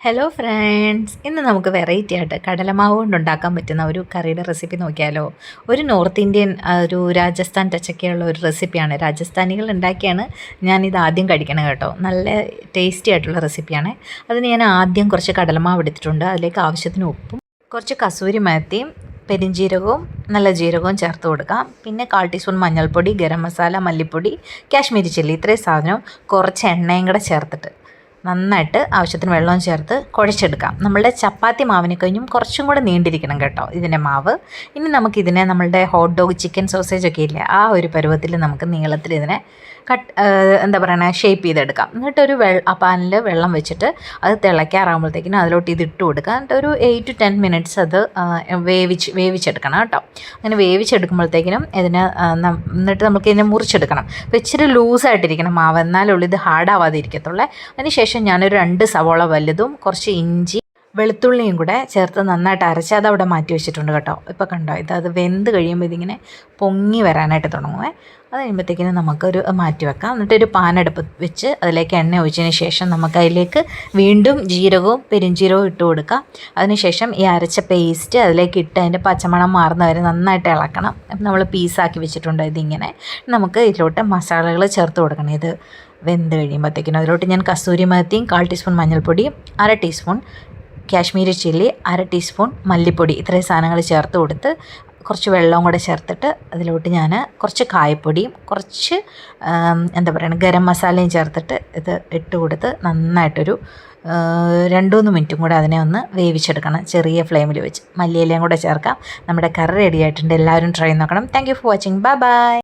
Hello friends, ഇന്ന് നമുക്ക് variety ആയിട്ട് കടലമാവ് കൊണ്ടുണ്ടാക്കാൻ പറ്റുന്ന ഒരു കറിയുടെ റെസിപ്പി നോക്കിയാലോ. ഒരു നോർത്ത് ഇന്ത്യൻ ഒരു രാജസ്ഥാൻ ടച്ചൊക്കെയുള്ള ഒരു റെസിപ്പിയാണ്. രാജസ്ഥാനികൾ ഉണ്ടാക്കിയാണ് ഞാനിത് ആദ്യം കഴിക്കണം കേട്ടോ. നല്ല ടേസ്റ്റി ആയിട്ടുള്ള റെസിപ്പിയാണ്. അതിന് ഞാൻ ആദ്യം കുറച്ച് കടലമാവ് എടുത്തിട്ടുണ്ട്. അതിലേക്ക് ആവശ്യത്തിന് ഉപ്പും കുറച്ച് കസൂരി മേത്തിയും പെരിഞ്ജീരകവും നല്ല ജീരകവും ചേർത്ത് കൊടുക്കാം. പിന്നെ 1/4 ടീസ്പൂൺ മഞ്ഞൾപ്പൊടി, ഗരം മസാല, മല്ലിപ്പൊടി, കാശ്മീരി ചില്ലി, ഇത്രയും സാധനവും കുറച്ച് എണ്ണയും കൂടെ ചേർത്തിട്ട് നന്നായിട്ട് ആവശ്യത്തിന് വെള്ളവും ചേർത്ത് കുഴച്ചെടുക്കാം. നമ്മളുടെ ചപ്പാത്തി മാവിനെ കഴിഞ്ഞും കുറച്ചും കൂടെ നീണ്ടിരിക്കണം കേട്ടോ ഇതിൻ്റെ മാവ്. ഇനി നമുക്കിതിനെ നമ്മളുടെ ഹോട്ട് ഡോഗ്, ചിക്കൻ സോസേജ് ഒക്കെ ഇല്ലേ, ആ ഒരു പരുവത്തിൽ നമുക്ക് നീളത്തിൽ ഇതിനെ എന്താ പറയണേ, ഷേപ്പ് ചെയ്തെടുക്കാം. എന്നിട്ടൊരു പാനിൽ വെള്ളം വെച്ചിട്ട് അത് തിളയ്ക്കാറാകുമ്പോഴത്തേക്കിനും അതിലോട്ട് ഇതിട്ട് കൊടുക്കുക. എന്നിട്ട് ഒരു 8 to 10 മിനിറ്റ്സ് അത് വേവിച്ചെടുക്കണം കേട്ടോ. അങ്ങനെ വേവിച്ചെടുക്കുമ്പോഴത്തേക്കിനും എന്നിട്ട് നമുക്ക് ഇതിനെ മുറിച്ചെടുക്കണം. അപ്പോൾ ഇച്ചിരി ലൂസായിട്ടിരിക്കണം മാവ്, എന്നാലുള്ളൂ ഇത് ഹാർഡാവാതെ ഇരിക്കത്തുള്ളൂ. അതിനുശേഷം ഞാനൊരു 2 സവോള വലുതും കുറച്ച് ഇഞ്ചി വെളുത്തുള്ളിയും കൂടെ ചേർത്ത് നന്നായിട്ട് അരച്ച് അതവിടെ മാറ്റി വെച്ചിട്ടുണ്ട് കേട്ടോ. ഇപ്പോൾ കണ്ടോ, അത് വെന്ത് കഴിയുമ്പോൾ ഇതിങ്ങനെ പൊങ്ങി വരാനായിട്ട് തുടങ്ങുമേ. അത് കഴിയുമ്പോഴത്തേക്കിനും നമുക്കൊരു മാറ്റി വെക്കാം. എന്നിട്ടൊരു പാനെടുപ്പ് വെച്ച് അതിലേക്ക് എണ്ണ ഒഴിച്ചതിന് ശേഷം നമുക്ക് അതിലേക്ക് വീണ്ടും ജീരകവും പെരിഞ്ജീരകവും ഇട്ട് കൊടുക്കാം. അതിനുശേഷം ഈ അരച്ച പേസ്റ്റ് അതിലേക്ക് ഇട്ട് അതിൻ്റെ പച്ചമണം മാറുന്നവരെ നന്നായിട്ട് ഇളക്കണം. നമ്മൾ പീസാക്കി വെച്ചിട്ടുണ്ട്. ഇതിങ്ങനെ നമുക്ക് ഇതിലോട്ട് മസാലകൾ ചേർത്ത് കൊടുക്കണം. ഇത് വെന്ത് കഴിയുമ്പോഴത്തേക്കിനും അതിലോട്ട് ഞാൻ കസൂരി മേത്തിയും 1/4 ടീസ്പൂൺ മഞ്ഞൾപ്പൊടിയും 1/2 ടീസ്പൂൺ കാശ്മീരി ചില്ലി, 1/2 ടീസ്പൂൺ മല്ലിപ്പൊടി, ഇത്രയും സാധനങ്ങൾ ചേർത്ത് കൊടുത്ത് കുറച്ച് വെള്ളവും കൂടെ ചേർത്തിട്ട് അതിലോട്ട് ഞാൻ കുറച്ച് കായപ്പൊടിയും കുറച്ച് എന്താ പറയുക ഗരം മസാലയും ചേർത്തിട്ട് ഇത് ഇട്ട് കൊടുത്ത് നന്നായിട്ടൊരു 2-3 മിനിറ്റും കൂടെ അതിനെ ഒന്ന് വേവിച്ചെടുക്കണം ചെറിയ ഫ്ലെയിമിൽ വെച്ച്. മല്ലിയിലയും കൂടെ ചേർക്കാം. നമ്മുടെ കറി റെഡി ആയിട്ടുണ്ട്. എല്ലാവരും ട്രൈ നോക്കണം. Thank you for watching. Bye bye.